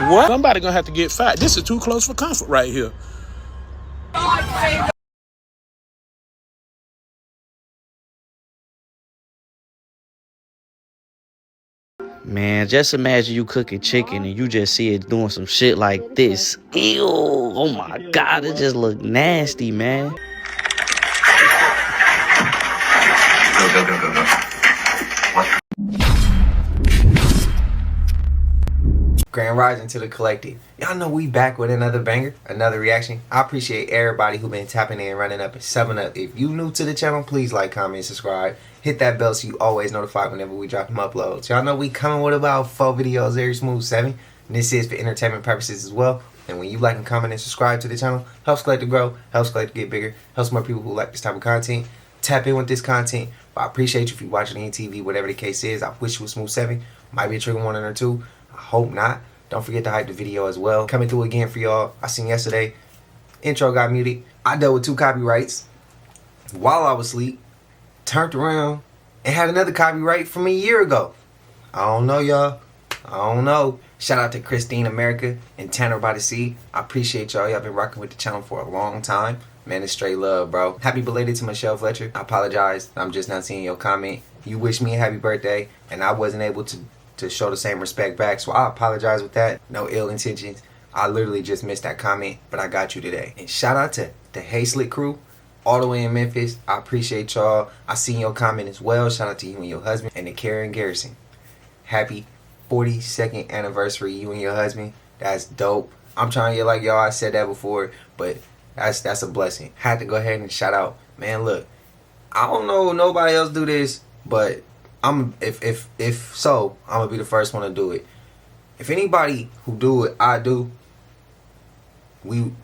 What? Somebody gonna have to get fired. This is too close for comfort right here. Man, just imagine you cooking chicken and you just see it doing some shit like this. Ew, oh my God, it just look nasty, man. Go. Grand Rising to the collective. Y'all know we back with another banger, another reaction. I appreciate everybody who been tapping in, running up, and subbing up. If you new to the channel, please like, comment, subscribe. Hit that bell so you always notified whenever we drop them uploads. Y'all know we coming with about 4 videos every smooth 7. And this is for entertainment purposes as well. And when you like and comment and subscribe to the channel, helps Collective grow, helps Collective get bigger, helps more people who like this type of content tap in with this content. But I appreciate you if you watching any TV, whatever the case is. I wish you was smooth 7. Might be a trigger warning or 2. I hope not. Don't forget to hype the video as well. Coming through again for y'all. I seen yesterday, intro got muted. I dealt with 2 copyrights while I was asleep. Turned around and had another copyright from a year ago. I don't know, y'all. I don't know. Shout out to Christine America and Tanner by the Sea. I appreciate y'all. Y'all been rocking with the channel for a long time. Man, it's straight love, bro. Happy belated to Michelle Fletcher. I apologize. I'm just not seeing your comment. You wished me a happy birthday, and I wasn't able to show the same respect back, so I apologize with that. No ill intentions. I literally just missed that comment, but I got you today. And shout out to the Hey Slick crew all the way in Memphis. I appreciate y'all. I seen your comment as well. Shout out to you and your husband. And to Karen Garrison, happy 42nd anniversary, you and your husband. That's dope. I'm trying to get like y'all. I said that before, but that's a blessing. Had to go ahead and shout out. Man, look, I don't know if nobody else do this, but if so, I'm gonna be the first one to do it. If anybody who do it, I do.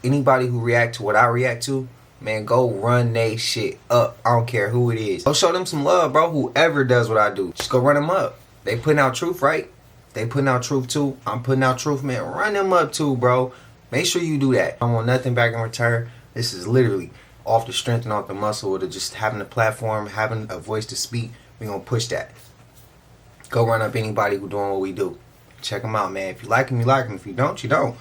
Anybody who react to what I react to, man, go run they shit up. I don't care who it is. Go show them some love, bro. Whoever does what I do, just go run them up. They putting out truth, right? They putting out truth too. I'm putting out truth, man. Run them up too, bro. Make sure you do that. I don't want nothing back in return. This is literally off the strength and off the muscle of just having a platform, having a voice to speak. We gonna push that. Go run up anybody who doing what we do. Check them out, man. If you like them, you like them. If you don't, you don't.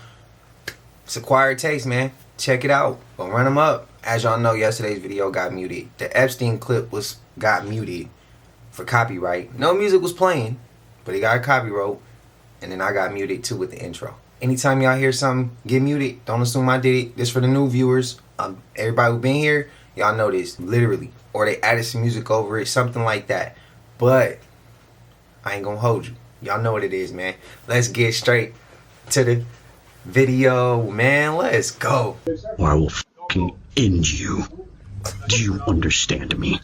It's acquired taste, man. Check it out. Go run them up. As y'all know, yesterday's video got muted. The Epstein clip got muted for copyright. No music was playing, but it got a copyright. And then I got muted too with the intro. Anytime y'all hear something get muted, don't assume I did it. This for the new viewers. Everybody who been here, y'all know this. Literally. Or they added some music over it, something like that. But I ain't gonna hold you. Y'all know what it is, man. Let's get straight to the video, man. Let's go. Or I will fucking end you. Do you understand me?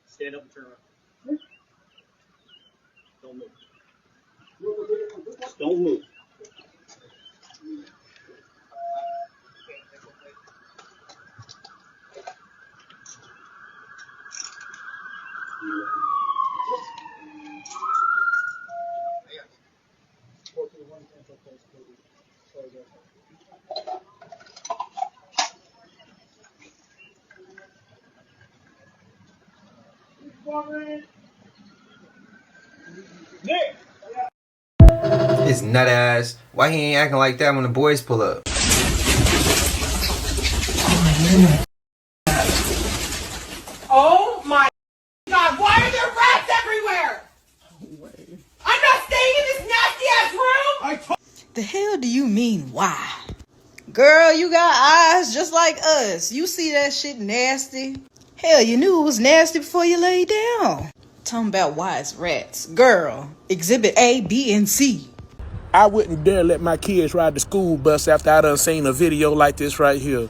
Stand up and turn around. Don't move. Don't move. His nut ass. Why he ain't acting like that when the boys pull up? Oh my God, why are there rats everywhere? I'm not staying in this nasty ass room! The hell do you mean, why? Girl, you got eyes just like us. You see that shit nasty? Hell, you knew it was nasty before you laid down. Talking about why it's rats. Girl, exhibit A, B, and C. I wouldn't dare let my kids ride the school bus after I done seen a video like this right here.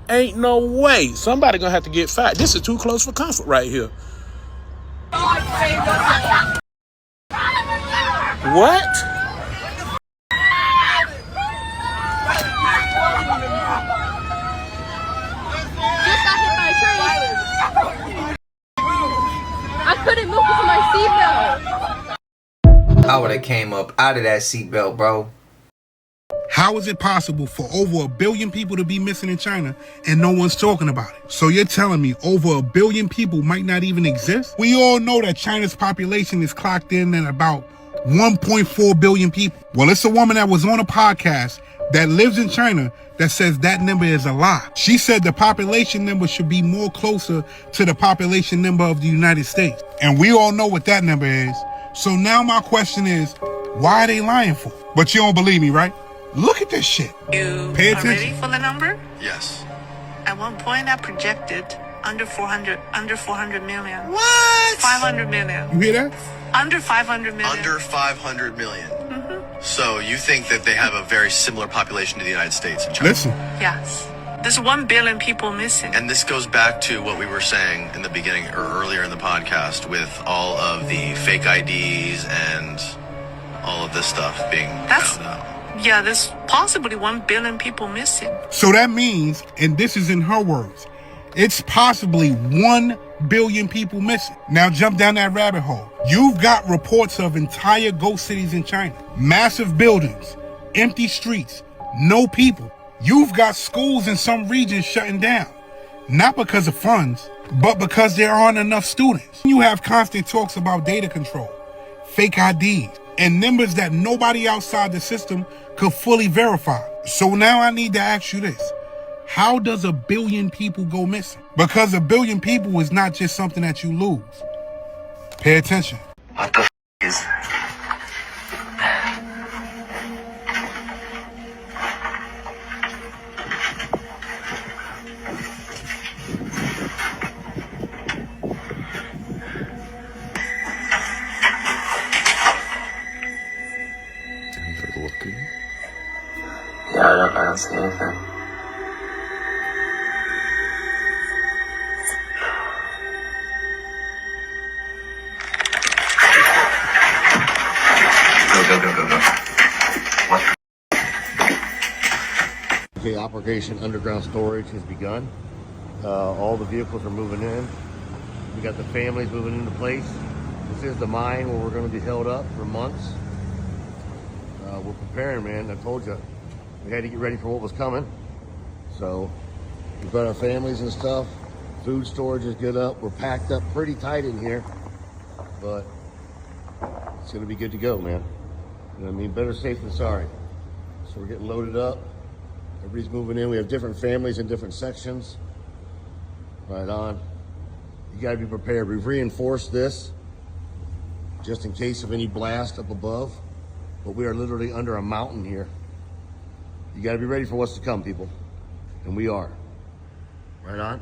Ain't no way. Somebody gonna have to get fired. This is too close for comfort right here. What? Just got hit by a tree. I couldn't move because of my seatbelt. I would have came up out of that seatbelt, bro. How is it possible for over 1 billion people to be missing in China and no one's talking about it? So you're telling me over 1 billion people might not even exist? We all know that China's population is clocked in at about 1.4 billion people. Well, it's a woman that was on a podcast that lives in China that says that number is a lie. She said the population number should be more closer to the population number of the United States. And we all know what that number is. So now my question is, why are they lying for? But you don't believe me, right? Look at this shit. You Pay are attention. ready for the number? Yes. At one point, I projected under 400 million. What? 500 million. You hear that? Under 500 million. Under 500 million. So you think that they have a very similar population to the United States and China? Listen, Yes. There's 1 billion people missing. And this goes back to what we were saying in the beginning or earlier in the podcast with all of the fake IDs and all of this stuff being found out. Yeah, there's possibly 1 billion people missing. so that means, and this is in her words, it's possibly 1 billion people missing. Now jump down that rabbit hole. You've got reports of entire ghost cities in China. Massive buildings, empty streets, no people. You've got schools in some regions shutting down. Not because of funds, but because there aren't enough students. You have constant talks about data control, fake IDs, and numbers that nobody outside the system could fully verify. So now I need to ask you this. How does 1 billion people go missing? Because 1 billion people is not just something that you lose. Pay attention. What the is? Yeah, I don't see anything. Go. What? Okay, Operation Underground Storage has begun. All the vehicles are moving in. We got the families moving into place. This is the mine where we're going to be held up for months. We're preparing, man. I told you, we had to get ready for what was coming. So we've got our families and stuff. Food storage is good up. We're packed up pretty tight in here, but it's going to be good to go, man. You know what I mean? Better safe than sorry. So we're getting loaded up. Everybody's moving in. We have different families in different sections. Right on. You got to be prepared. We've reinforced this just in case of any blast up above. But we are literally under a mountain here. You got to be ready for what's to come, people. And we are. Right on.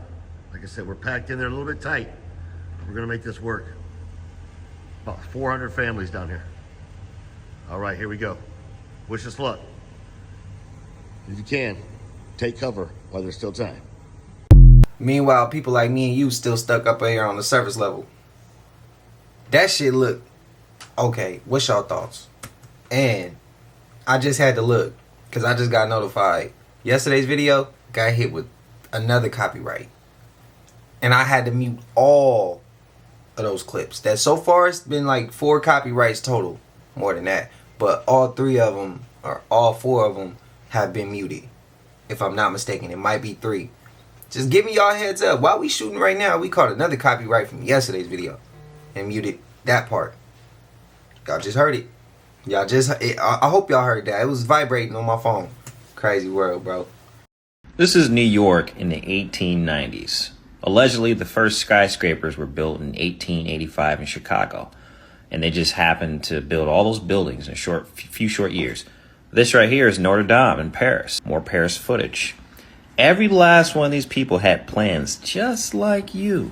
Like I said, we're packed in there a little bit tight. We're going to make this work. About 400 families down here. All right, here we go. Wish us luck. If you can, take cover while there's still time. Meanwhile, people like me and you still stuck up here on the surface level. That shit look okay. What's y'all thoughts? And I just had to look because I just got notified. Yesterday's video got hit with another copyright. And I had to mute all of those clips. That so far it's been like 4 copyrights total. More than that. But all 3 of them, or all 4 of them, have been muted. If I'm not mistaken, it might be 3. Just giving y'all a heads up. While we shooting right now, we caught another copyright from yesterday's video. And muted that part. Y'all just heard it. I hope y'all heard that. It was vibrating on my phone. Crazy world, bro. This is New York in the 1890s. Allegedly, the first skyscrapers were built in 1885 in Chicago. And they just happened to build all those buildings in a few short years. This right here is Notre Dame in Paris. More Paris footage. Every last one of these people had plans just like you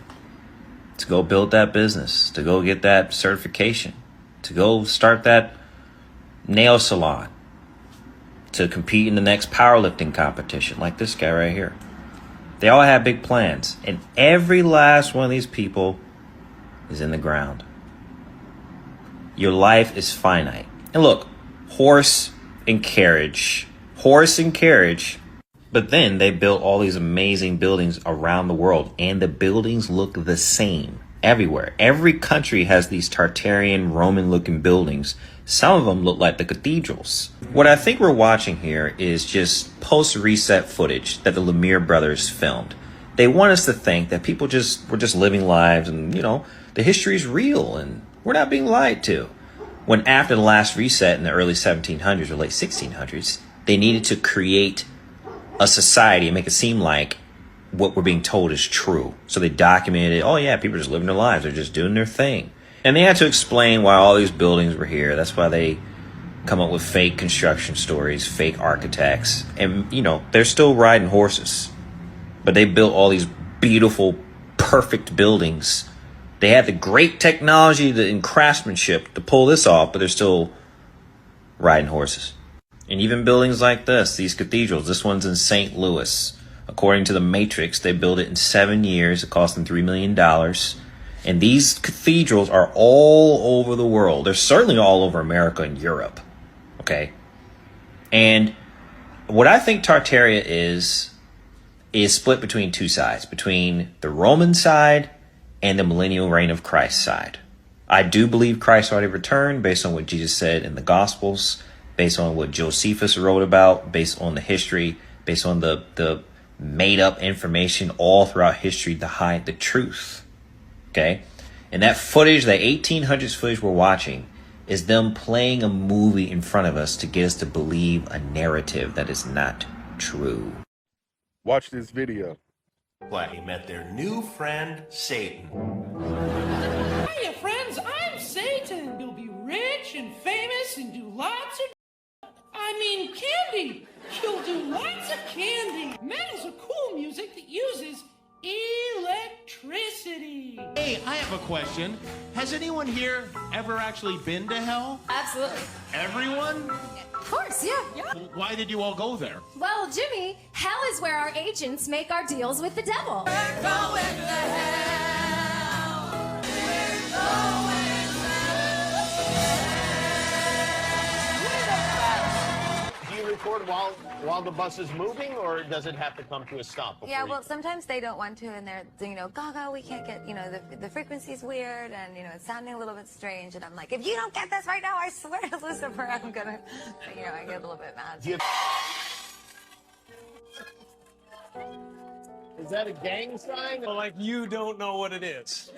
to go build that business, to go get that certification, to go start that nail salon, to compete in the next powerlifting competition like this guy right here. They all had big plans, and every last one of these people is in the ground. Your life is finite. And look, horse and carriage. But then they built all these amazing buildings around the world, and the buildings look the same everywhere. Every country has these Tartarian Roman-looking buildings. Some of them look like the cathedrals. What I think we're watching here is just post-reset footage that the Lemire brothers filmed. They want us to think that people were just living lives, and the history is real and we're not being lied to. When after the last reset in the early 1700s or late 1600s, they needed to create a society and make it seem like what we're being told is true. So they documented it. Oh yeah, people are just living their lives. They're just doing their thing. And they had to explain why all these buildings were here. That's why they come up with fake construction stories, fake architects. And, they're still riding horses. But they built all these beautiful, perfect buildings. They had the great technology and craftsmanship to pull this off, but they're still riding horses. And even buildings like this, these cathedrals, this one's in St. Louis. According to the Matrix, they built it in 7 years. It cost them $3 million. And these cathedrals are all over the world. They're certainly all over America and Europe. Okay? And what I think Tartaria is split between two sides. Between the Roman side and the millennial reign of Christ side. I do believe Christ already returned based on what Jesus said in the Gospels, based on what Josephus wrote about, based on the history, based on the made up information all throughout history to hide the truth. Okay? And that footage, that 1800s footage we're watching, is them playing a movie in front of us to get us to believe a narrative that is not true. Watch this video. He met their new friend, Satan. Hiya, friends. I'm Satan. You'll be rich and famous and do lots of candy. You'll do lots of candy. Metal's a cool music that uses electricity. Hey, I have a question. Has anyone here ever actually been to hell? Absolutely. Everyone? Of course, yeah. Why did you all go there? Well, Jimmy, hell is where our agents make our deals with the devil. We're going to hell. We're going Do you record while the bus is moving, or does it have to come to a stop? Yeah, well, sometimes they don't want to, and they're, Gaga, we can't get, the frequency's weird, and, it's sounding a little bit strange, and I'm like, if you don't get this right now, I swear to Lucifer, I'm gonna, I get a little bit mad. Is that a gang sign? Like you don't know what it is.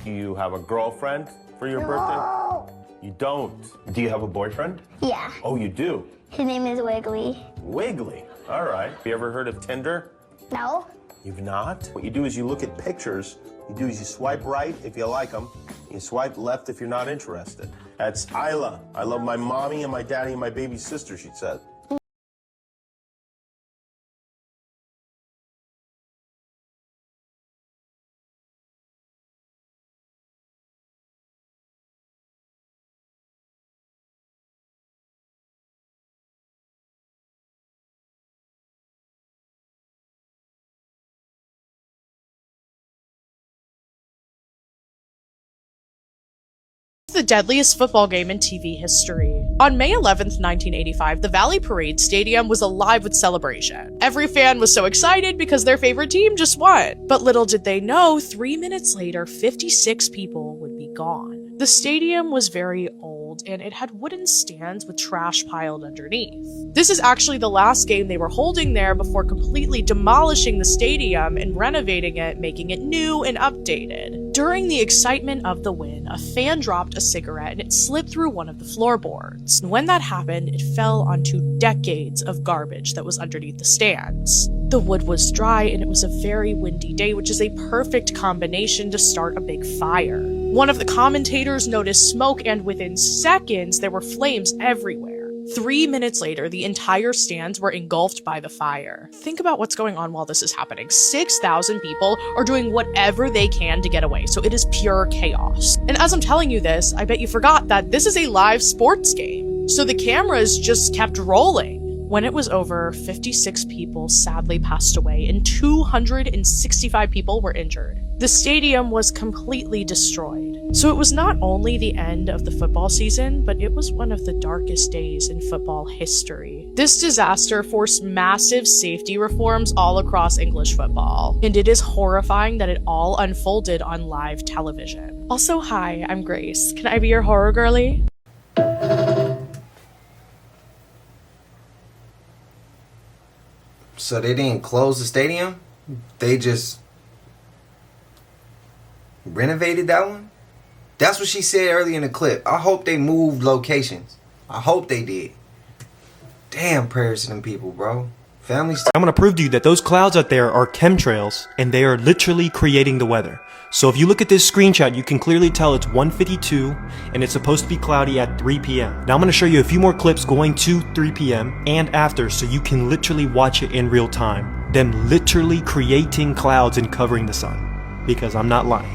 You have a girlfriend for your birthday? You don't. Do you have a boyfriend? Yeah. Oh, you do? His name is Wiggly. Wiggly. All right. Have you ever heard of Tinder? No. You've not? What you do is you look at pictures. You swipe right if you like them. You swipe left if you're not interested. That's Isla. I love my mommy and my daddy and my baby sister, she said. The deadliest football game in TV history. On May 11th, 1985, the Valley Parade Stadium was alive with celebration. Every fan was so excited because their favorite team just won. But little did they know, 3 minutes later, 56 people would be gone. The stadium was very old, and it had wooden stands with trash piled underneath. This is actually the last game they were holding there before completely demolishing the stadium and renovating it, making it new and updated. During the excitement of the win, a fan dropped a cigarette and it slipped through one of the floorboards. And when that happened, it fell onto decades of garbage that was underneath the stands. The wood was dry and it was a very windy day, which is a perfect combination to start a big fire. One of the commentators noticed smoke, and within seconds, there were flames everywhere. 3 minutes later, the entire stands were engulfed by the fire. Think about what's going on while this is happening. 6,000 people are doing whatever they can to get away, so it is pure chaos. And as I'm telling you this, I bet you forgot that this is a live sports game. So the cameras just kept rolling. When it was over, 56 people sadly passed away and 265 people were injured. The stadium was completely destroyed. So it was not only the end of the football season, but it was one of the darkest days in football history. This disaster forced massive safety reforms all across English football, and it is horrifying that it all unfolded on live television. Also, hi, I'm Grace. Can I be your horror girly? So they didn't close the stadium? They just renovated that one? That's what she said earlier in the clip. I hope they moved locations. I hope they did. Damn, prayers to them people, bro. Families. I'm going to prove to you that those clouds out there are chemtrails, and they are literally creating the weather. So if you look at this screenshot, you can clearly tell it's 1:52, and it's supposed to be cloudy at 3 p.m. Now I'm going to show you a few more clips going to 3 p.m. and after, so you can literally watch it in real time. Them literally creating clouds and covering the sun. Because I'm not lying.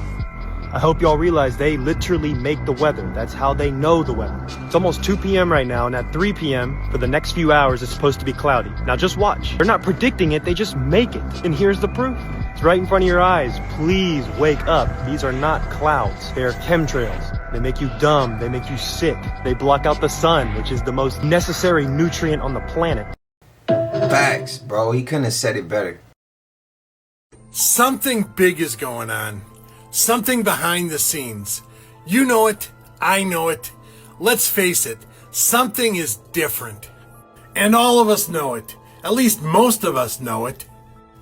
I hope y'all realize they literally make the weather. That's how they know the weather. It's almost 2 p.m. right now, and at 3 p.m. for the next few hours, it's supposed to be cloudy. Now just watch. They're not predicting it, they just make it. And here's the proof. It's right in front of your eyes. Please wake up. These are not clouds. They are chemtrails. They make you dumb. They make you sick. They block out the sun, which is the most necessary nutrient on the planet. Facts, bro. He couldn't have said it better. Something big is going on. Something behind the scenes. You know it. I know it. Let's face it. Something is different. And all of us know it. At least most of us know it.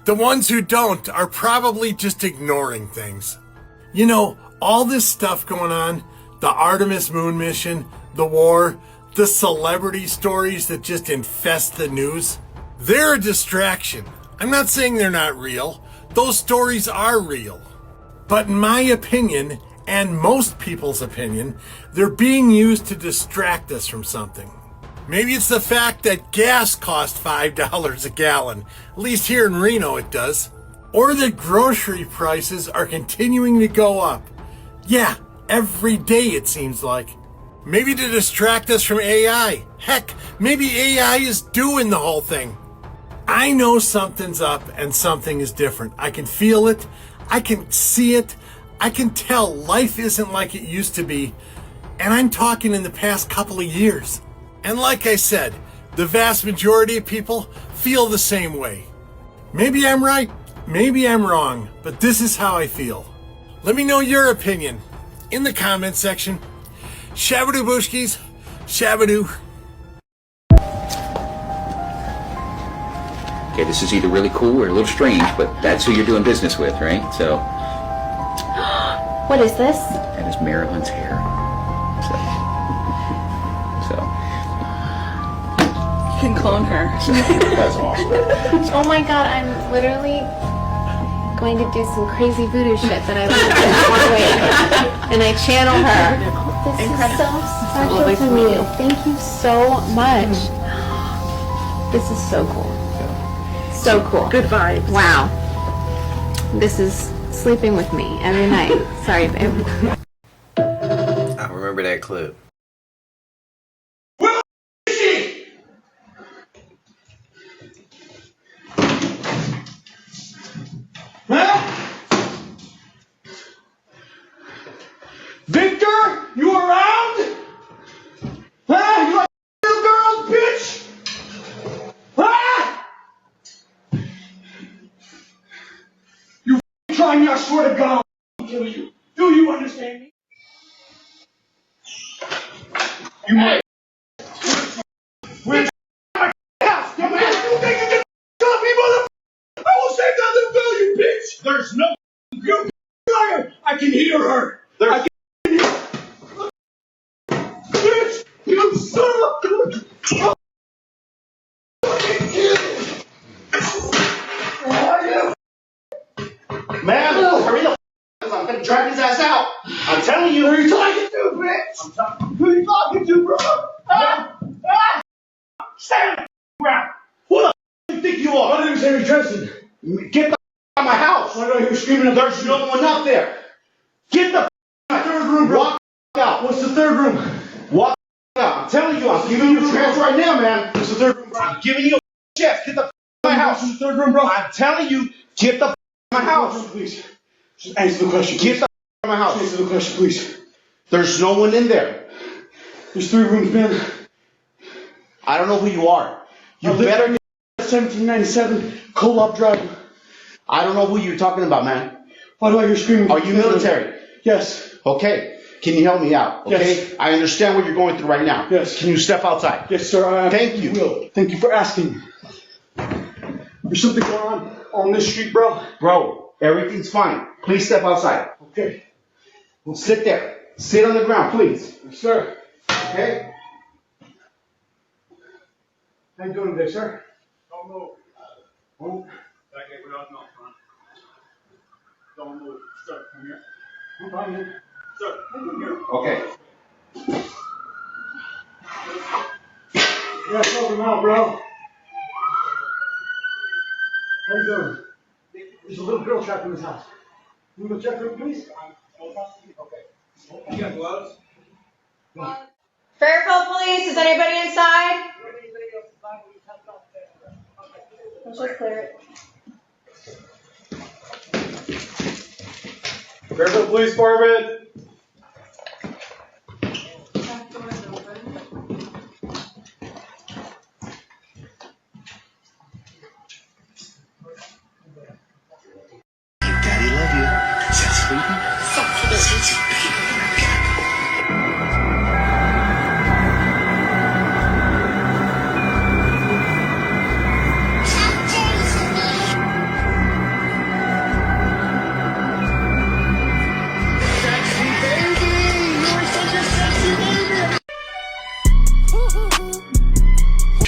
The ones who don't are probably just ignoring things. You know, all this stuff going on, the Artemis moon mission, the war, the celebrity stories that just infest the news, they're a distraction. I'm not saying they're not real. Those stories are real. But in my opinion, and most people's opinion, they're being used to distract us from something. Maybe it's the fact that gas costs $5 a gallon. At least here in Reno it does. Or that grocery prices are continuing to go up. Yeah, every day it seems like. Maybe to distract us from AI. Heck, maybe AI is doing the whole thing. I know something's up and something is different. I can feel it. I can see it. I can tell life isn't like it used to be. And I'm talking in the past couple of years. And like I said, the vast majority of people feel the same way. Maybe I'm right, maybe I'm wrong, but this is how I feel. Let me know your opinion in the comment section. Shabadoo Bushkis, Shabadoo. Okay, this is either really cool or a little strange, but that's who you're doing business with, right? So. What is this? That is Marilyn's hair. So. You can clone her. That's awesome. Oh my god, I'm literally going to do some crazy voodoo shit that I learned in 4 weeks. And I channel her. This is so special to me. Thank you so much. This is so cool. So cool. Good vibes. Wow. This is sleeping with me every night. Sorry, babe. I remember that clip. Where is she? Huh? Victor, you around? Huh? You like little girls, bitch? Huh? Try me, I swear to God, I'll kill you. Do you understand me? You might. Where's my house? You think you can kill me, motherfucker? I will save that little girl, you bitch. There's no. You liar. I can hear her. I can hear her. Bitch, you son of a. Man, hurry the f***, I'm gonna drag his ass out. I'm telling you. Who are you talking to, bitch? Who are you talking to, bro? Ah! Ah! Stand the ground. Who the f*** do you think you are? My name is Harry Tristan. Get the f*** out of my house. Why do I hear screaming? There's no one up there. Get the f*** out. Third room, bro. Walk out. What's the third room? Walk out. I'm telling you, I'm giving you the chance right now, man. This is the third room, bro. I'm giving you a chance. Get the out of my house. This is the third room, bro. I'm telling you, get the out of my house. Please. Just answer the question. Get the out of my house. Answer the question, please. There's no one in there. There's 3 rooms, man. I don't know who you are. You better get 1797 Co-op Drive. I don't know who you're talking about, man. Why do I hear screaming? Are you military? Yes. Okay. Can you help me out? Okay. Yes. I understand what you're going through right now. Yes. Can you step outside? Yes, sir. Thank you. Will. Thank you for asking. There's something going on this street, bro. Bro, everything's fine. Please step outside. Okay. Well, sit there. Sit on the ground, please. Yes, sir. Okay. How you doing today, sir? Don't move. Oh. Okay, we're not front. Don't move. Sir, come here. I'm fine, man. Sir, come here. Okay. Yeah, it's over now, bro. How you doing? There's a little girl trapped in this house. Can you go check her, please? Okay. You got gloves? Fairfield Police, is anybody inside? Let's just clear it. Fairfield Police Department. Daddy love you. Sexy baby. Sexy baby.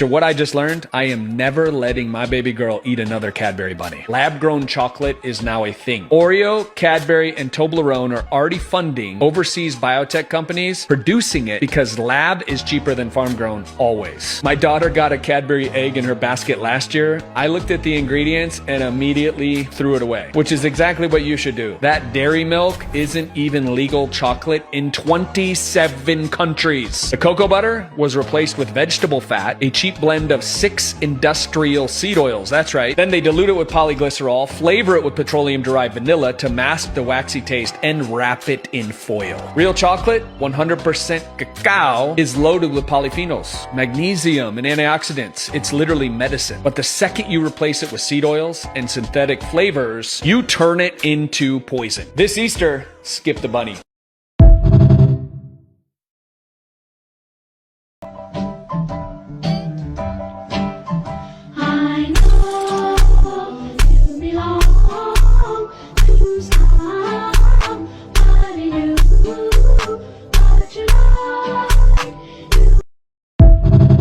After what I just learned, I am never letting my baby girl eat another Cadbury bunny. Lab-grown chocolate is now a thing. Oreo, Cadbury, and Toblerone are already funding overseas biotech companies producing it because lab is cheaper than farm-grown always. My daughter got a Cadbury egg in her basket last year. I looked at the ingredients and immediately threw it away, which is exactly what you should do. That dairy milk isn't even legal chocolate in 27 countries. The cocoa butter was replaced with vegetable fat, a cheap blend of 6 industrial seed oils. That's right. Then they dilute it with polyglycerol, flavor it with petroleum-derived vanilla to mask the waxy taste, and wrap it in foil. Real chocolate, 100% cacao, is loaded with polyphenols, magnesium, and antioxidants. It's literally medicine. But the second you replace it with seed oils and synthetic flavors, you turn it into poison. This Easter, skip the bunny.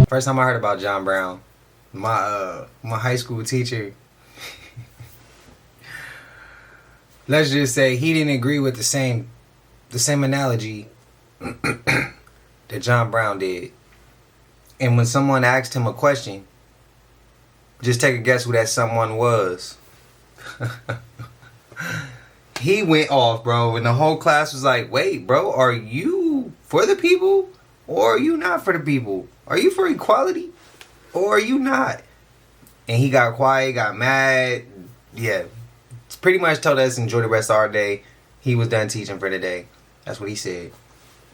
First time I heard about John Brown, my high school teacher, let's just say he didn't agree with the same analogy that John Brown did. And when someone asked him a question, just take a guess who that someone was. He went off, bro, and the whole class was like, wait, bro, are you for the people or are you not for the people? Are you for equality or are you not? And he got quiet, got mad. Yeah, pretty much told us enjoy the rest of our day. He was done teaching for the day. That's what he said.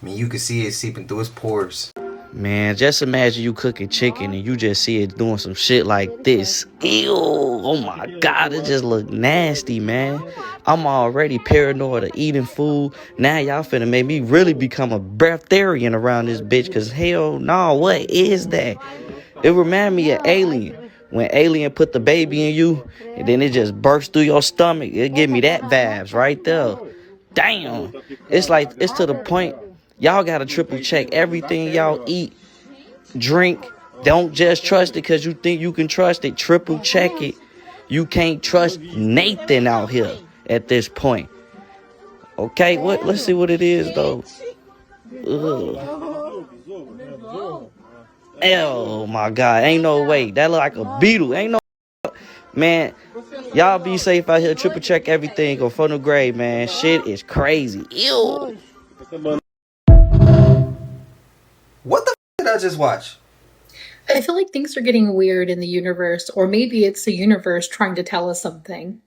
I mean, you could see it seeping through his pores. Man, just imagine you cooking chicken and you just see it doing some shit like this. Ew, oh my God, it just look nasty, man. I'm already paranoid of eating food. Now y'all finna make me really become a breatharian around this bitch, cause hell no, what is that? It remind me of Alien. When Alien put the baby in you and then it just burst through your stomach. It give me that vibes right there. Damn. It's like, it's to the point y'all gotta triple check everything y'all eat, drink. Don't just trust it because you think you can trust it. Triple check it. You can't trust Nathan out here at this point. Okay, what? Let's see what it is though. Ugh. Oh my God, ain't no way. That look like a beetle. Ain't no. Man, y'all be safe out here. Triple check everything on funnel grade, man. Shit is crazy. Ew. What the f did did I just watch? I feel like things are getting weird in the universe, or maybe it's the universe trying to tell us something.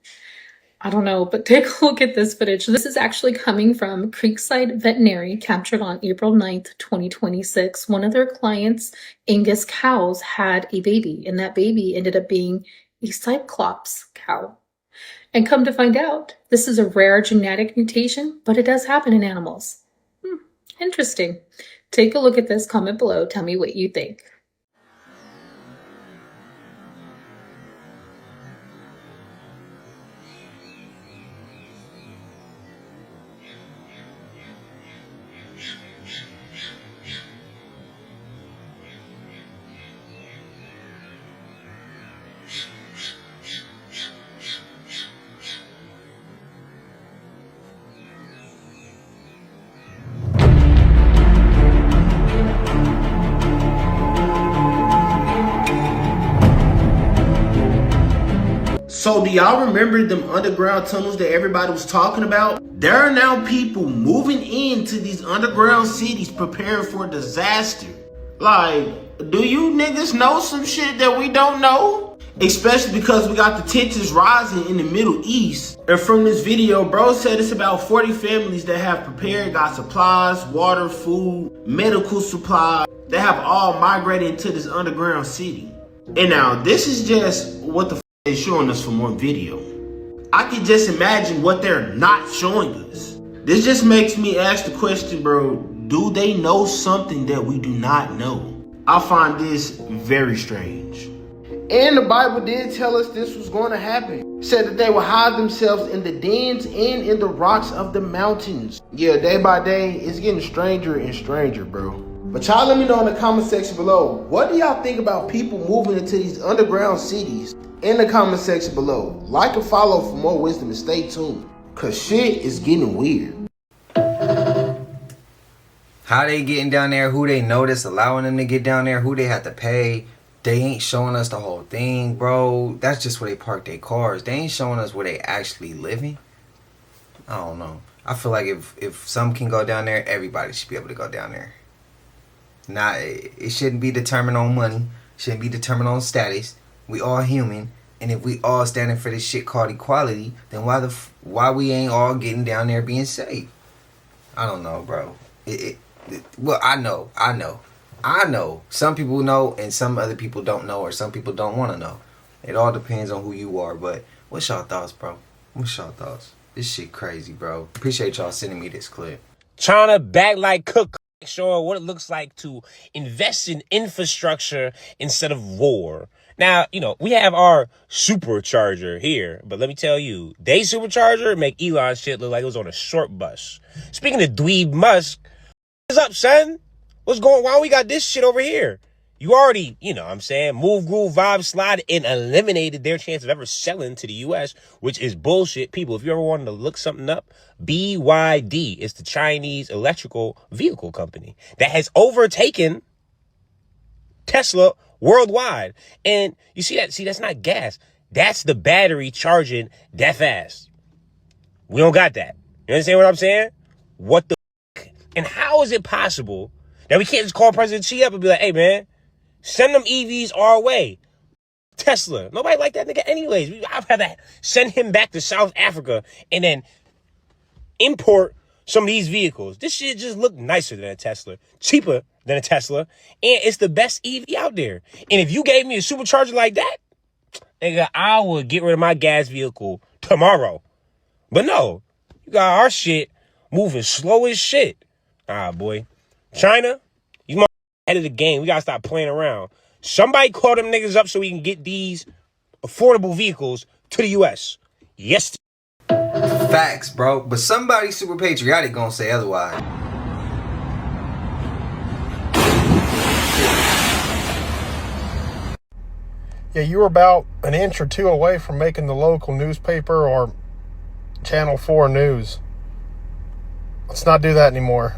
I don't know, but take a look at this footage. This is actually coming from Creekside Veterinary, captured on April 9th, 2026. One of their clients, Angus cows, had a baby, and that baby ended up being a cyclops cow. And come to find out, this is a rare genetic mutation, but it does happen in animals. Interesting. Take a look at this, comment below, tell me what you think. So do y'all remember them underground tunnels that everybody was talking about? There are now people moving into these underground cities preparing for disaster. Like, do you niggas know some shit that we don't know? Especially because we got the tensions rising in the Middle East. And from this video, bro said it's about 40 families that have prepared, got supplies, water, food, medical supplies. They have all migrated into this underground city. And now, this is just what the they're showing us for more video. I can just imagine what they're not showing us. This just makes me ask the question, bro, do they know something that we do not know? I find this very strange. And the Bible did tell us this was going to happen. It said that they would hide themselves in the dens and in the rocks of the mountains. Yeah, day by day, it's getting stranger and stranger, bro. But y'all let me know in the comment section below, what do y'all think about people moving into these underground cities? In the comment section below. Like and follow for more wisdom and stay tuned. Cause shit is getting weird. How they getting down there, who they notice allowing them to get down there, who they have to pay. They ain't showing us the whole thing, bro. That's just where they park their cars. They ain't showing us where they actually living. I don't know. I feel like if some can go down there, everybody should be able to go down there. Nah, it shouldn't be determined on money. Shouldn't be determined on status. We all human, and if we all standing for this shit called equality, then why we ain't all getting down there being safe? I don't know, bro. Well, I know. Some people know, and some other people don't know, or some people don't want to know. It all depends on who you are. But what's y'all thoughts, bro? What's y'all thoughts? This shit crazy, bro. Appreciate y'all sending me this clip. China back like cook. Showing what it looks like to invest in infrastructure instead of war. Now, you know, we have our supercharger here, but let me tell you, they supercharger make Elon shit look like it was on a short bus. Speaking of dweeb Musk, what's up, son? What's going on? We got this shit over here. You already, you know what I'm saying, move, groove, vibe, slide, and eliminated their chance of ever selling to the U.S., which is bullshit. People, if you ever wanted to look something up, BYD is the Chinese electrical vehicle company that has overtaken Tesla worldwide. And you see that? See, that's not gas. That's the battery charging that fast. We don't got that. You understand what I'm saying? What the fuck? And how is it possible that we can't just call President Xi up and be like, hey, man, send them EVs our way. Tesla. Nobody like that nigga anyways. I'd rather send him back to South Africa and then import some of these vehicles. This shit just look nicer than a Tesla. Cheaper than a Tesla. And it's the best EV out there. And if you gave me a supercharger like that, nigga, I would get rid of my gas vehicle tomorrow. But no. You got our shit moving slow as shit. Boy. China, you ahead of the game. We gotta stop playing around. Somebody call them niggas up so we can get these affordable vehicles to the U.S. Yes. Facts, bro. But somebody super patriotic gonna say otherwise. Yeah, you were about an inch or two away from making the local newspaper or Channel 4 news. Let's not do that anymore.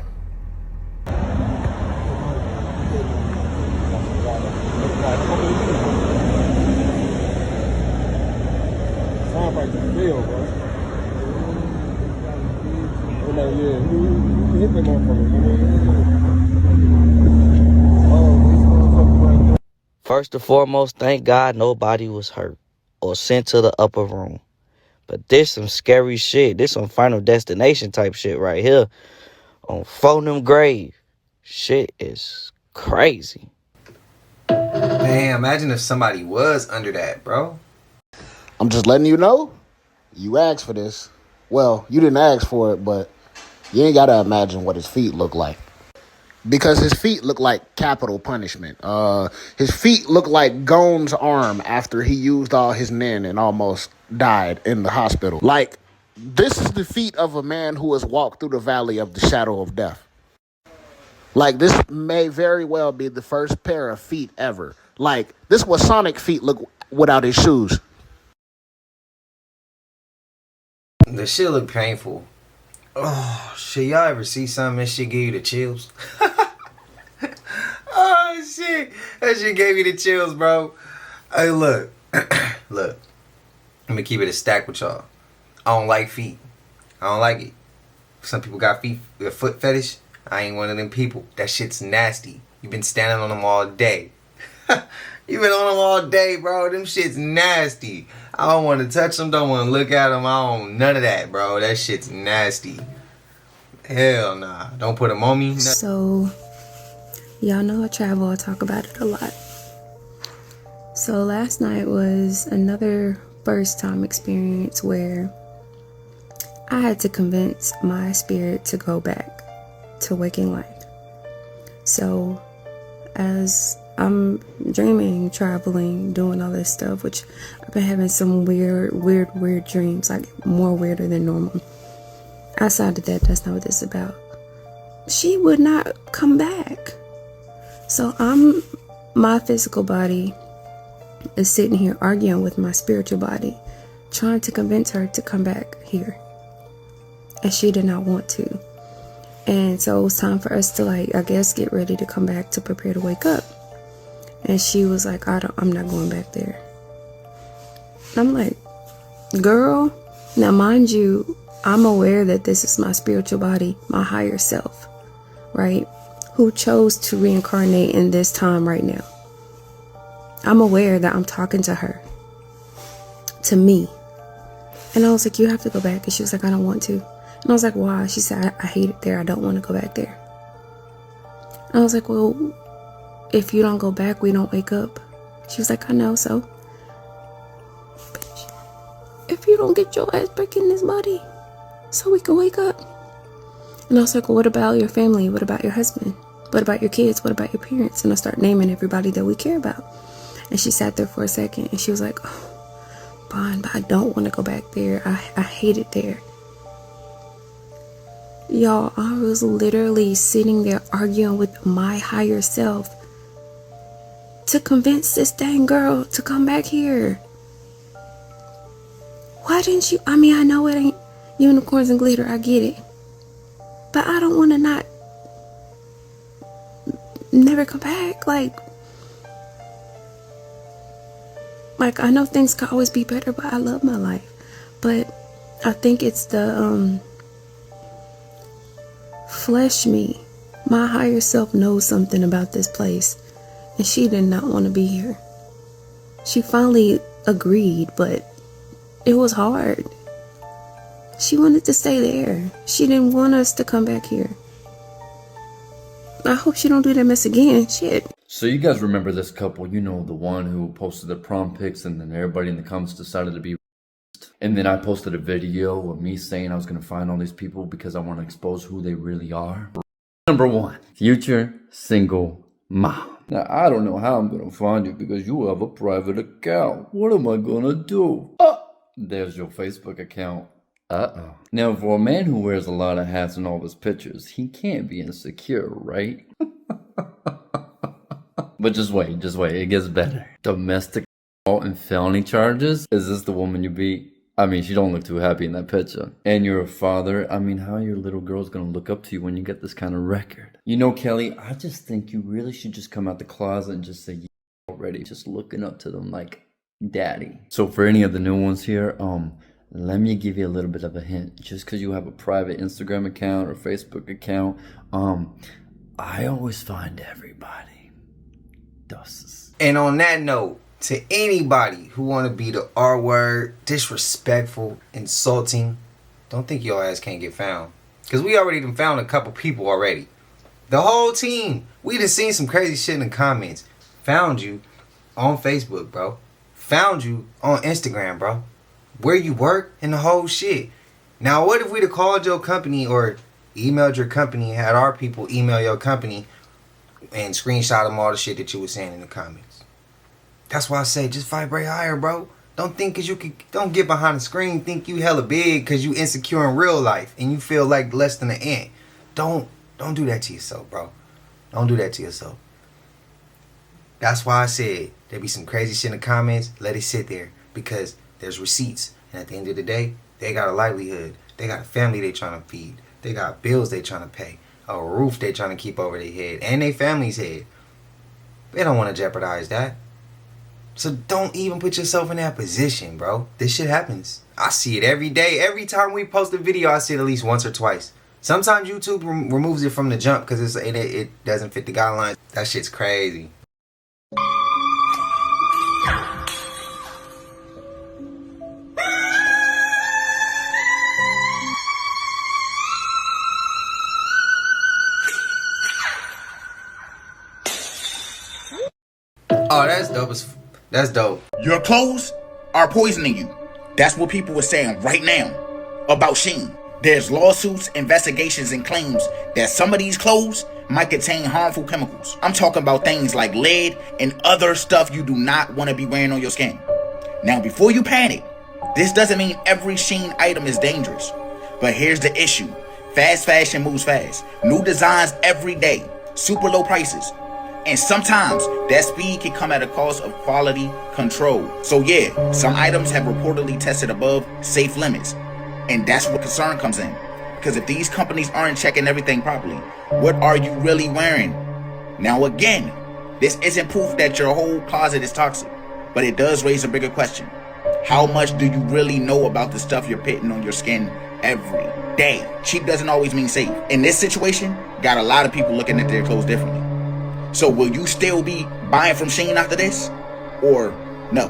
Oh, First and foremost, thank God nobody was hurt or sent to the upper room. But this some scary shit. This some Final Destination type shit right here. On Fonum Grave. Shit is crazy. Man, imagine if somebody was under that, bro. I'm just letting you know, you asked for this. Well, you didn't ask for it, but you ain't gotta imagine what his feet look like. Because his feet look like capital punishment. His feet look like Gon's arm after he used all his nin and almost died in the hospital. Like, this is the feet of a man who has walked through the valley of the shadow of death. Like, this may very well be the first pair of feet ever. Like, this is what Sonic feet look without his shoes. The shit look painful. Oh, shit. Y'all ever see something that shit give you the chills? Oh, shit. That shit gave you the chills, bro. Hey, look. Look. Let me keep it a stack with y'all. I don't like feet. I don't like it. Some people got feet, a foot fetish. I ain't one of them people. That shit's nasty. You been standing on them all day. You been on them all day, bro. Them shit's nasty. I don't want to touch them. Don't want to look at them. I don't, none of that, bro. That shit's nasty. Hell nah. Don't put them on me. So, y'all know I travel. I talk about it a lot. So last night was another first time experience where I had to convince my spirit to go back to waking life. So as I'm dreaming, traveling, doing all this stuff, which I've been having some weird dreams, like more weirder than normal. Outside of that, that's not what this is about. She would not come back. So my physical body is sitting here arguing with my spiritual body, trying to convince her to come back here. And she did not want to. And so it was time for us to, like, I guess, get ready to come back to prepare to wake up. And she was like, I'm not going back there. I'm like, girl, now mind you, I'm aware that this is my spiritual body, my higher self, right? Who chose to reincarnate in this time right now. I'm aware that I'm talking to her, to me. And I was like, you have to go back. And she was like, I don't want to. And I was like, why? She said, I hate it there. I don't want to go back there. And I was like, well, if you don't go back, we don't wake up. She was like, I know, so. Bitch, if you don't get your ass back in this body, so we can wake up. And I was like, well, what about your family? What about your husband? What about your kids? What about your parents? And I start naming everybody that we care about. And she sat there for a second and she was like, oh, Bon, but I don't want to go back there. I hate it there. Y'all, I was literally sitting there arguing with my higher self to convince this dang girl to come back here. Why didn't you? I mean, I know it ain't unicorns and glitter. I get it. But I don't want to not never come back. Like, I know things could always be better, but I love my life. But I think it's the flesh me. My higher self knows something about this place, and she did not want to be here. She finally agreed, but it was hard. She wanted to stay there. She didn't want us to come back here. I hope she don't do that mess again. Shit. So you guys remember this couple, you know, the one who posted the prom pics and then everybody in the comments decided to be racist. And then I posted a video of me saying I was going to find all these people because I want to expose who they really are. Number one, future single mom. Now, I don't know how I'm going to find you because you have a private account. What am I going to do? Oh, there's your Facebook account. Uh-oh. Now, for a man who wears a lot of hats in all of his pictures, he can't be insecure, right? But just wait, it gets better. Domestic assault and felony charges? Is this the woman you beat? I mean, she don't look too happy in that picture. And you're a father. I mean, how are your little girls gonna look up to you when you get this kind of record? You know, Kelly, I just think you really should just come out the closet and just say, yeah, already. Just looking up to them like daddy. So for any of the new ones here, let me give you a little bit of a hint. Just because you have a private Instagram account or Facebook account, I always find everybody Dust. And on that note, to anybody who want to be the R word, disrespectful, insulting, don't think your ass can't get found. Because we already done found a couple people already. The whole team. We done seen some crazy shit in the comments. Found you on Facebook, bro. Found you on Instagram, bro. Where you work and the whole shit. Now, what if we'd have called your company or emailed your company, had our people email your company and screenshot them all the shit that you were saying in the comments? That's why I say just vibrate higher, bro. Don't think cause you can, don't get behind the screen, think you hella big cause you insecure in real life and you feel like less than an ant. Don't do that to yourself, bro. Don't do that to yourself. That's why I said there be some crazy shit in the comments. Let it sit there because there's receipts. And at the end of the day, they got a livelihood. They got a family they trying to feed. They got bills they trying to pay. A roof they trying to keep over their head and their family's head. They don't want to jeopardize that. So don't even put yourself in that position, bro. This shit happens. I see it every day. Every time we post a video, I see it at least once or twice. Sometimes YouTube removes it from the jump because it doesn't fit the guidelines. That shit's crazy. Oh, that's dope. That's dope. Your clothes are poisoning you. That's what people are saying right now about Shein. There's lawsuits, investigations, and claims that some of these clothes might contain harmful chemicals. I'm talking about things like lead and other stuff you do not want to be wearing on your skin. Now, before you panic, this doesn't mean every Shein item is dangerous. But here's the issue. Fast fashion moves fast. New designs every day. Super low prices. And sometimes that speed can come at a cost of quality control. So yeah, some items have reportedly tested above safe limits. And that's where concern comes in. Because if these companies aren't checking everything properly, what are you really wearing? Now again, this isn't proof that your whole closet is toxic. But it does raise a bigger question. How much do you really know about the stuff you're putting on your skin every day? Cheap doesn't always mean safe. In this situation, got a lot of people looking at their clothes differently. So will you still be buying from Shein after this? Or no?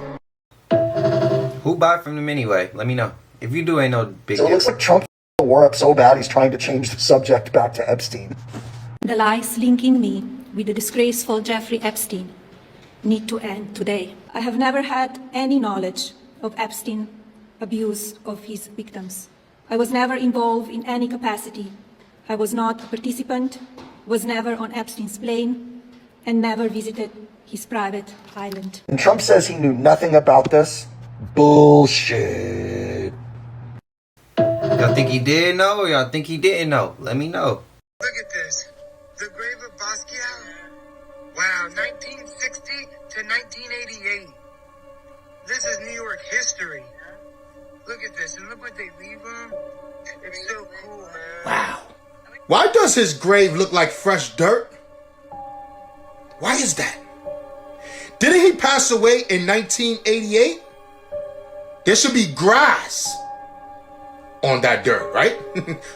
Who buy from them anyway? Let me know. If you do, ain't no big deal. So it looks like Trump the war up so bad he's trying to change the subject back to Epstein. The lies linking me with the disgraceful Jeffrey Epstein need to end today. I have never had any knowledge of Epstein abuse of his victims. I was never involved in any capacity. I was not a participant, was never on Epstein's plane, and never visited his private island. And Trump says he knew nothing about this. Bullshit. Y'all think he did know or y'all think he didn't know? Let me know. Look at this. The grave of Basquiat. Wow, 1960 to 1988. This is New York history. Look at this, and look what they leave him. It's so cool, man. Wow. Why does his grave look like fresh dirt? Why is that? Didn't he pass away in 1988? There should be grass on that dirt, right?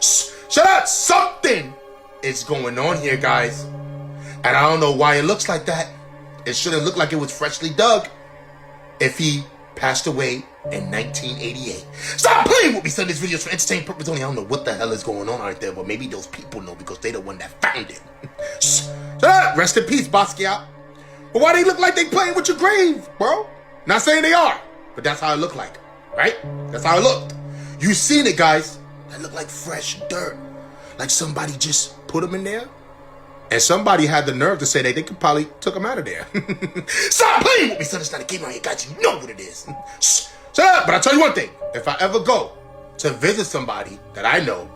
Shut up! Something is going on here, guys. And I don't know why it looks like that. It shouldn't look like it was freshly dug if he passed away in 1988. Stop playing with me, son. This video's for entertainment purposes only. I don't know what the hell is going on out there, but maybe those people know because they the one that found it. Shut up! Rest in peace, Basquiat. But why they look like they playing with your grave, bro? Not saying they are, but that's how it looked like, right? That's how it looked. You seen it, guys. That looked like fresh dirt. Like somebody just put them in there. And somebody had the nerve to say they could probably took them out of there. Stop playing with me, son. It's not a game out here. Got you know what it is. Shut up. But I'll tell you one thing. If I ever go to visit somebody that I know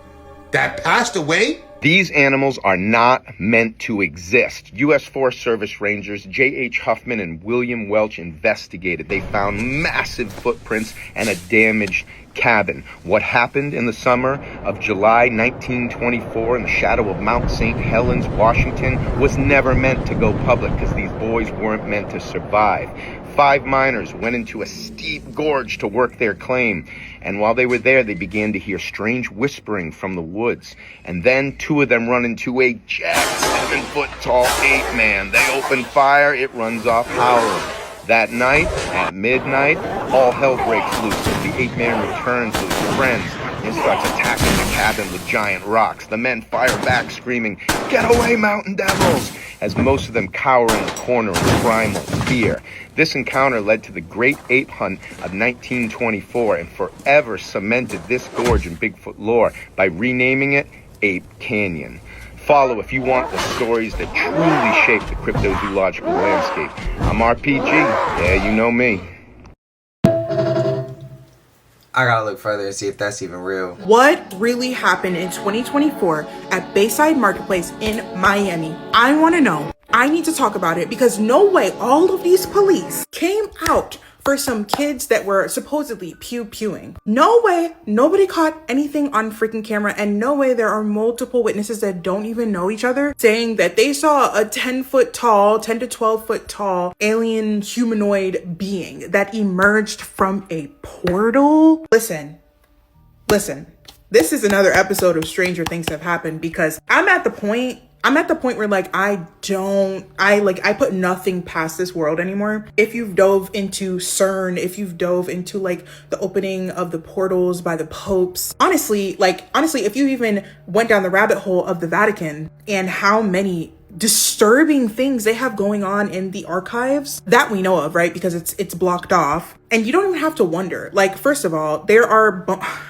that passed away, these animals are not meant to exist. U.S. Forest Service Rangers J.H. Huffman and William Welch investigated. They found massive footprints and a damaged cabin. What happened in the summer of July 1924 in the shadow of Mount St. Helens, Washington, was never meant to go public because these boys weren't meant to survive. 5 miners went into a steep gorge to work their claim, and while they were there, they began to hear strange whispering from the woods. And then 2 of them run into a jacked 7-foot-tall ape-man. They open fire, it runs off howling. That night, at midnight, all hell breaks loose as the ape-man returns with his friends and starts attacking the cabin with giant rocks. The men fire back, screaming, "Get away, mountain devils!" as most of them cower in the corner in primal fear. This encounter led to the Great Ape Hunt of 1924 and forever cemented this gorge in Bigfoot lore by renaming it Ape Canyon. Follow if you want the stories that truly shape the cryptozoological landscape. I'm RPG. Yeah, you know me. I gotta look further and see if that's even real. What really happened in 2024 at Bayside Marketplace in Miami? I want to know. I need to talk about it because no way all of these police came out for some kids that were supposedly pew-pewing. No way nobody caught anything on freaking camera, and no way there are multiple witnesses that don't even know each other saying that they saw a 10-foot tall, 10 to 12 foot tall alien humanoid being that emerged from a portal. Listen. This is another episode of Stranger Things Have Happened because I'm at the point where like I put nothing past this world anymore. If you've dove into CERN, if you've dove into like the opening of the portals by the popes, honestly, if you even went down the rabbit hole of the Vatican and how many disturbing things they have going on in the archives that we know of, right? Because it's blocked off. And you don't even have to wonder. Like, first of all, there are,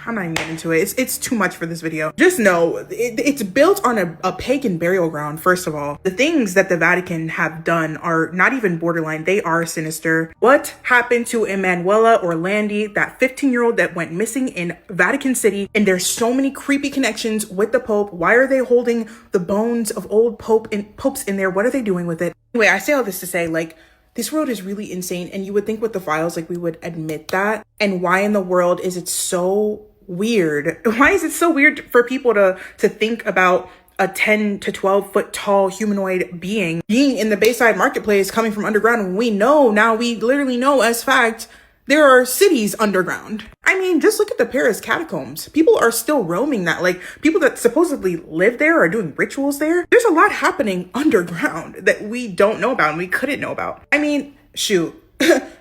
I'm not even getting into it. It's too much for this video. Just know it's built on a pagan burial ground, first of all. The things that the Vatican have done are not even borderline. They are sinister. What happened to Emanuela Orlandi, that 15-year-old that went missing in Vatican City? And there's so many creepy connections with the Pope. Why are they holding the bones of old popes in there? What are they doing with it? Anyway, I say all this to say, like, this world is really insane, and you would think with the files, like, we would admit that. And why in the world is it so weird? Why is it so weird for people to think about a 10 to 12 foot tall humanoid being in the Bayside Marketplace coming from underground when we literally know as fact there are cities underground? I mean, just look at the Paris catacombs. People are still roaming that. Like, people that supposedly live there are doing rituals there. There's a lot happening underground that we don't know about and we couldn't know about. I mean, shoot,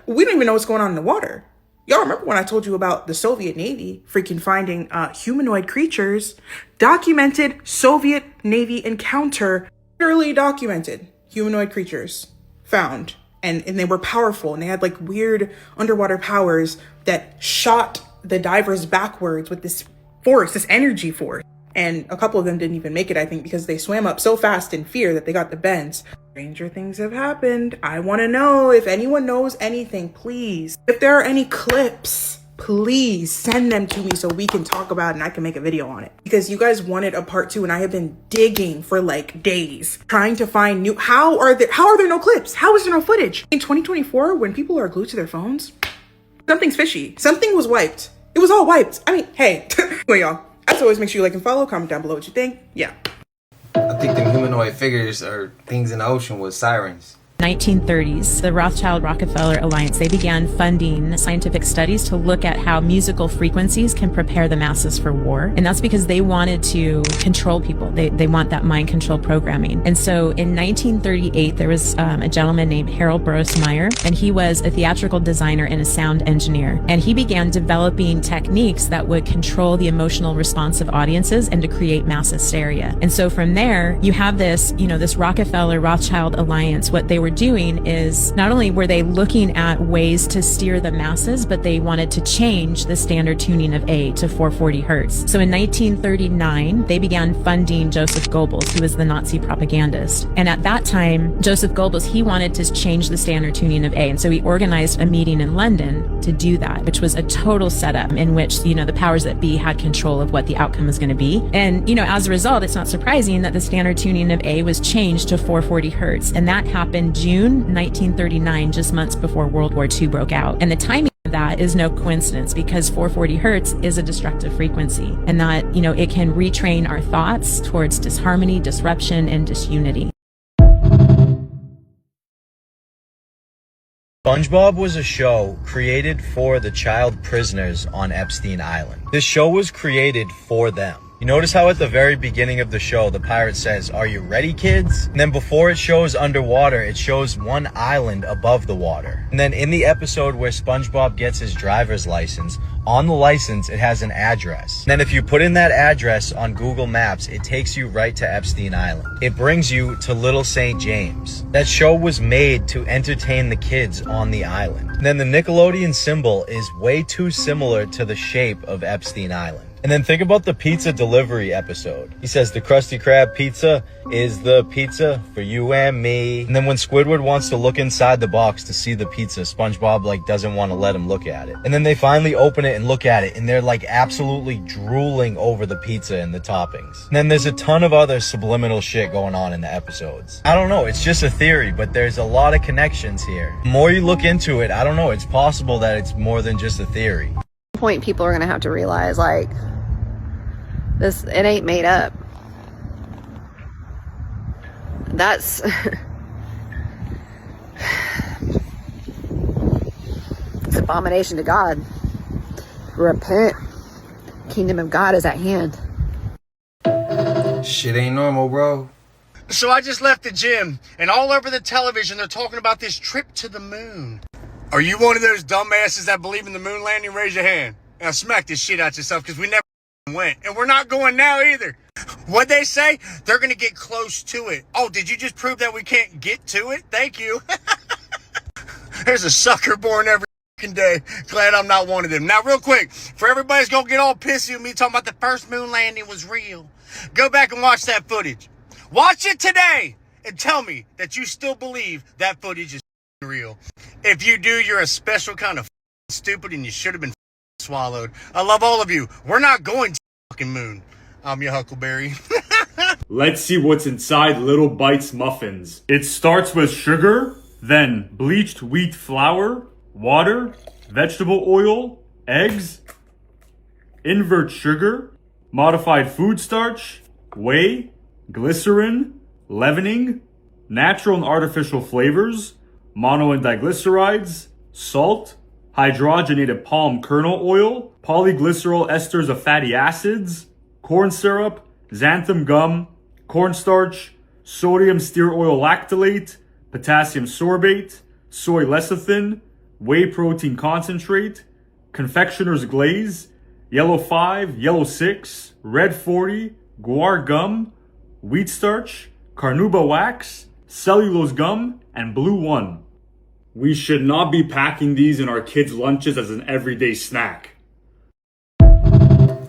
we don't even know what's going on in the water. Y'all remember when I told you about the Soviet Navy freaking finding humanoid creatures? Documented Soviet Navy encounter, literally documented humanoid creatures found. And they were powerful, and they had like weird underwater powers that shot the divers backwards with this force, this energy force. And a couple of them didn't even make it, I think, because they swam up so fast in fear that they got the bends. Stranger things have happened. I want to know if anyone knows anything, please. If there are any clips, please send them to me so we can talk about it and I can make a video on it. Because you guys wanted a part 2 and I have been digging for like days trying to find new. How are there no clips? How is there no footage? In 2024, when people are glued to their phones, something's fishy. Something was wiped. It was all wiped. I mean, hey, well, y'all, as always, make sure you like and follow, comment down below what you think. Yeah. I think the humanoid figures or things in the ocean was sirens. 1930s, the Rothschild-Rockefeller Alliance, they began funding scientific studies to look at how musical frequencies can prepare the masses for war. And that's because they wanted to control people. They want that mind control programming. And so in 1938, there was a gentleman named Harold Burroughs Meyer, and he was a theatrical designer and a sound engineer. And he began developing techniques that would control the emotional response of audiences and to create mass hysteria. And so from there, you have this, this Rockefeller-Rothschild Alliance. What they were doing is not only were they looking at ways to steer the masses, but they wanted to change the standard tuning of A to 440 hertz. So in 1939, they began funding Joseph Goebbels, who was the Nazi propagandist. And at that time, Joseph Goebbels, he wanted to change the standard tuning of A. And so he organized a meeting in London to do that, which was a total setup in which, the powers that be had control of what the outcome was going to be. And, as a result, it's not surprising that the standard tuning of A was changed to 440 hertz. And that happened June 1939, just months before World War II broke out. And the timing of that is no coincidence, because 440 hertz is a destructive frequency, and that, it can retrain our thoughts towards disharmony, disruption, and disunity. SpongeBob was a show created for the child prisoners on Epstein Island. This show was created for them. You notice how at the very beginning of the show, the pirate says, "Are you ready, kids?" And then before it shows underwater, it shows one island above the water. And then in the episode where SpongeBob gets his driver's license, on the license, it has an address. And then if you put in that address on Google Maps, it takes you right to Epstein Island. It brings you to Little St. James. That show was made to entertain the kids on the island. And then the Nickelodeon symbol is way too similar to the shape of Epstein Island. And then think about the pizza delivery episode. He says the Krusty Krab pizza is the pizza for you and me. And then when Squidward wants to look inside the box to see the pizza, SpongeBob doesn't want to let him look at it. And then they finally open it and look at it, and they're absolutely drooling over the pizza and the toppings. And then there's a ton of other subliminal shit going on in the episodes. I don't know, it's just a theory, but there's a lot of connections here. The more you look into it, I don't know, it's possible that it's more than just a theory. At some point, people are gonna have to realize, it ain't made up. That's it's abomination to God. Repent. Kingdom of God is at hand. Shit ain't normal, bro. So I just left the gym, and all over the television they're talking about this trip to the moon. Are you one of those dumbasses that believe in the moon landing? Raise your hand. Now smack this shit out yourself, because we never went, and we're not going now either. What'd they say? They're gonna get close to it. Oh, did you just prove that we can't get to it? Thank you. There's a sucker born every day. Glad I'm not one of them. Now, real quick, for everybody's gonna get all pissy with me talking about the first moon landing was real, go back and watch that footage. Watch it today and tell me that you still believe that footage is real. If you do, you're a special kind of stupid, and you should have been swallowed. I love all of you. We're not going to the fucking moon. I'm your Huckleberry. Let's see what's inside Little Bites muffins. It starts with sugar, then bleached wheat flour, water, vegetable oil, eggs, invert sugar, modified food starch, whey, glycerin, leavening, natural and artificial flavors, mono and diglycerides, salt, hydrogenated palm kernel oil, polyglycerol esters of fatty acids, corn syrup, xanthan gum, cornstarch, sodium stearoyl oil lactylate, potassium sorbate, soy lecithin, whey protein concentrate, confectioner's glaze, yellow 5, yellow 6, red 40, guar gum, wheat starch, carnauba wax, cellulose gum, and blue 1. We should not be packing these in our kids' lunches as an everyday snack.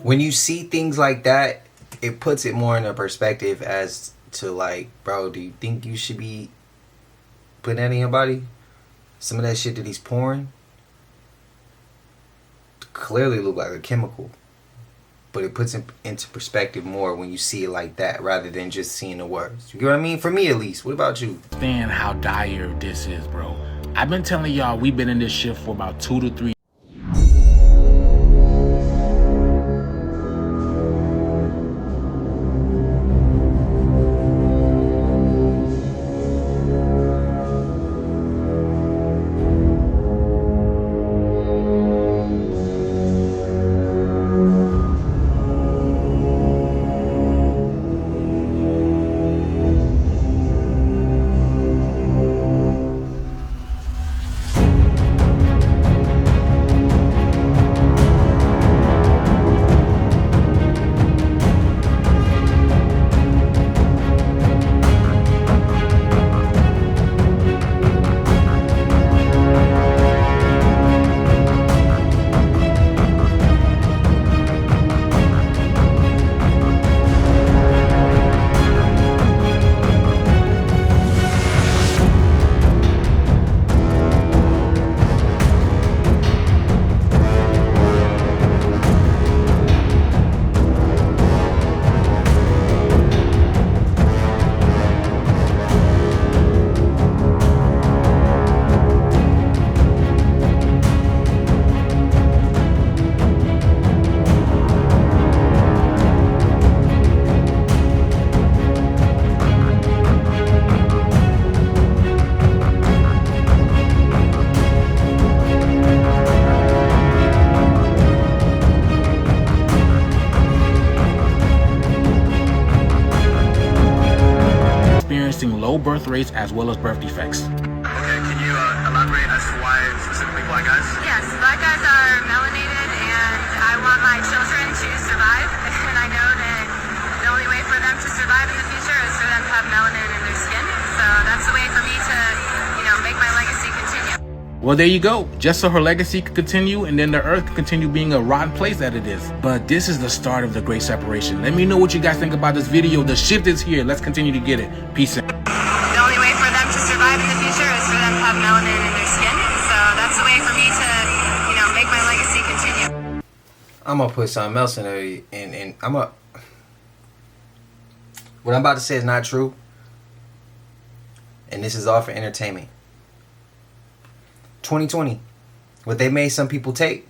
When you see things like that, it puts it more in a perspective as to bro, do you think you should be putting that in your body? Some of that shit that he's pouring clearly look like a chemical, but it puts it into perspective more when you see it like that rather than just seeing the words. You get what I mean? For me at least. What about you? Understand how dire this is, bro. I've been telling y'all we've been in this shit for about 2 to 3. experiencing low birth rates as well as birth defects. Okay, can you elaborate as to why specifically black guys? Yes, black guys are melanated, and I want my children to survive, and I know that the only way for them to survive in the future is for them to have melanin in their skin, so that's the way for me to, make my legacy continue. Well, there you go. Just so her legacy could continue and then the earth could continue being a rotten place that it is. But this is the start of the great separation. Let me know what you guys think about this video. The shift is here. Let's continue to get it. Peace out. The only way for them to survive in the future is for them to have melanin in their skin, so that's the way for me to, make my legacy continue. I'm gonna put something else in there, and what I'm about to say is not true, and this is all for entertainment. 2020, what they made some people take,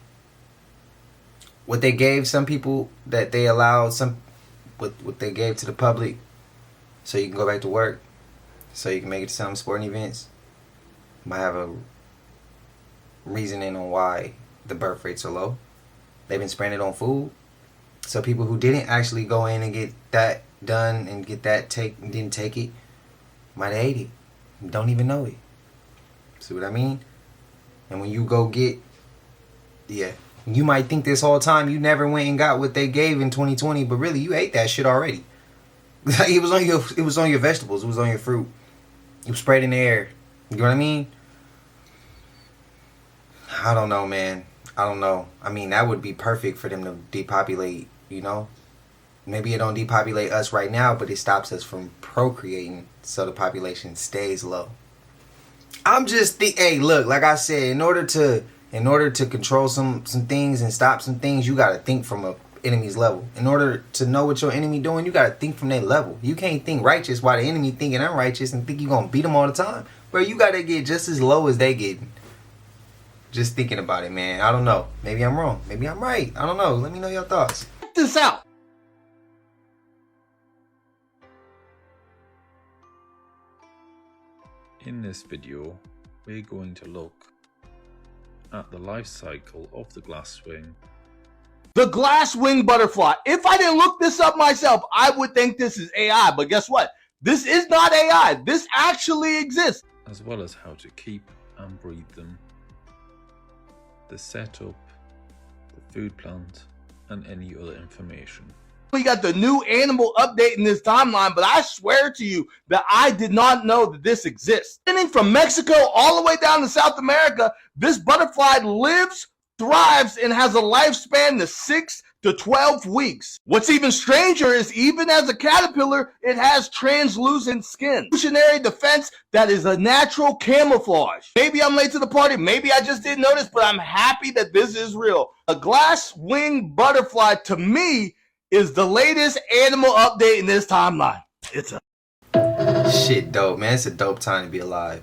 what they gave some people, that they allowed what they gave to the public, so you can go back to work, so you can make it to some sporting events, might have a reasoning on why the birth rates are low. They've been spraying it on food, so people who didn't actually go in and get that done and get that didn't take it, might have ate it, don't even know it. See what I mean? And when you go get, you might think this whole time you never went and got what they gave in 2020, but really you ate that shit already. It was on your vegetables, it was on your fruit. It was sprayed in the air. You know what I mean? I don't know, man. I don't know. I mean, that would be perfect for them to depopulate, Maybe it don't depopulate us right now, but it stops us from procreating, so the population stays low. I'm just hey, look, like I said, in order to control some things and stop some things, you gotta think from a enemy's level. In order to know what your enemy doing, you gotta think from their level. You can't think righteous while the enemy thinking unrighteous and think you gonna beat them all the time. Bro, you gotta get just as low as they getting. Just thinking about it, man. I don't know. Maybe I'm wrong. Maybe I'm right. I don't know. Let me know your thoughts. Check this out. In this video, we're going to look at the life cycle of the glasswing. The glasswing butterfly. If I didn't look this up myself, I would think this is AI. But guess what? This is not AI. This actually exists. As well as how to keep and breed them, the setup, the food plant, and any other information. We got the new animal update in this timeline, but I swear to you that I did not know that this exists. Beginning from Mexico all the way down to South America, this butterfly lives, thrives, and has a lifespan of 6 to 12 weeks. What's even stranger is even as a caterpillar, it has translucent skin. Evolutionary defense that is a natural camouflage. Maybe I'm late to the party, maybe I just didn't notice, but I'm happy that this is real. A glass-winged butterfly, to me, is the latest animal update in this timeline. It's a shit dope, man. It's a dope time to be alive.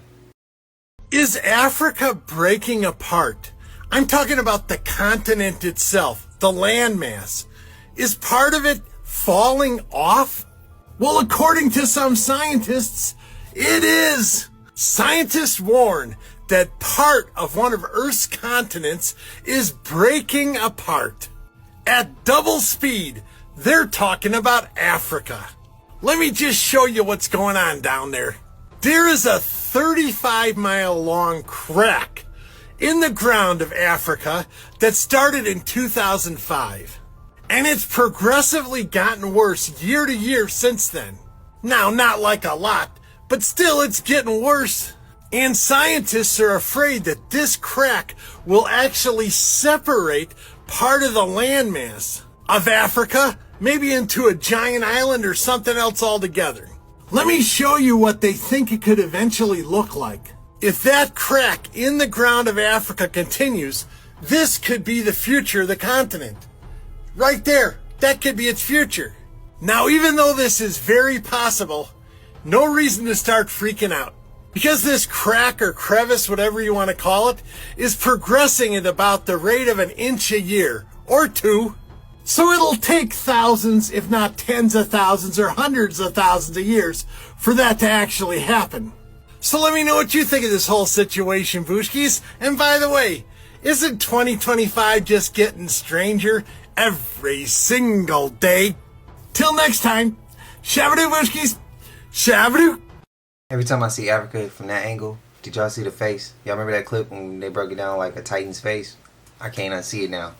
Is Africa breaking apart? I'm talking about the continent itself, the landmass. Is part of it falling off? Well, according to some scientists, it is. Scientists warn that part of one of Earth's continents is breaking apart. At double speed, they're talking about Africa. Let me just show you what's going on down there. There is a 35-mile long crack in the ground of Africa that started in 2005. And it's progressively gotten worse year to year since then. Now, not like a lot, but still it's getting worse. And scientists are afraid that this crack will actually separate part of the landmass of Africa, maybe into a giant island or something else altogether. Let me show you what they think it could eventually look like. If that crack in the ground of Africa continues, this could be the future of the continent. Right there, that could be its future. Now, even though this is very possible, no reason to start freaking out. Because this crack or crevice, whatever you want to call it, is progressing at about the rate of an inch a year, or two. So it'll take thousands, if not tens of thousands or hundreds of thousands of years for that to actually happen. So let me know what you think of this whole situation, Booshkis. And by the way, isn't 2025 just getting stranger every single day? Till next time, Shabadoo, Booshkis. Shabadoo. Every time I see Africa from that angle, did y'all see the face? Y'all remember that clip when they broke it down like a Titan's face? I can't unsee it now.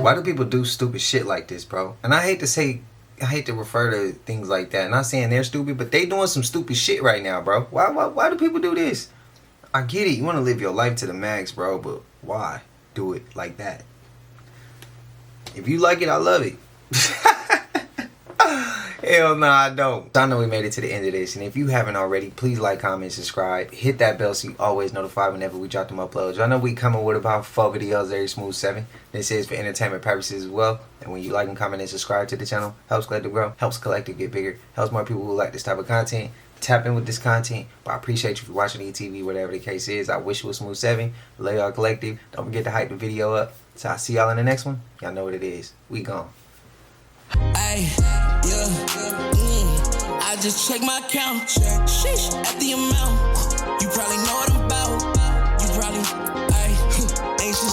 Why do people do stupid shit like this, bro? And I hate to refer to things like that. Not saying they're stupid, but they doing some stupid shit right now, bro. Why do people do this? I get it. You want to live your life to the max, bro, but why do it like that? If you like it, I love it. Hell no, I don't. I know we made it to the end of this, and if you haven't already, please like, comment, subscribe. Hit that bell so you always notified whenever we drop them uploads. I know we coming with about 4 videos every smooth 7. This is for entertainment purposes as well. And when you like and comment and subscribe to the channel, helps Collective grow, helps Collective get bigger, helps more people who like this type of content tap in with this content. But I appreciate you for watching ETV, whatever the case is. I wish it was smooth 7. Love y'all Collective. Don't forget to hype the video up. So I'll see y'all in the next one. Y'all know what it is. We gone. Ay, yeah, I just check my account. Sheesh, at the amount.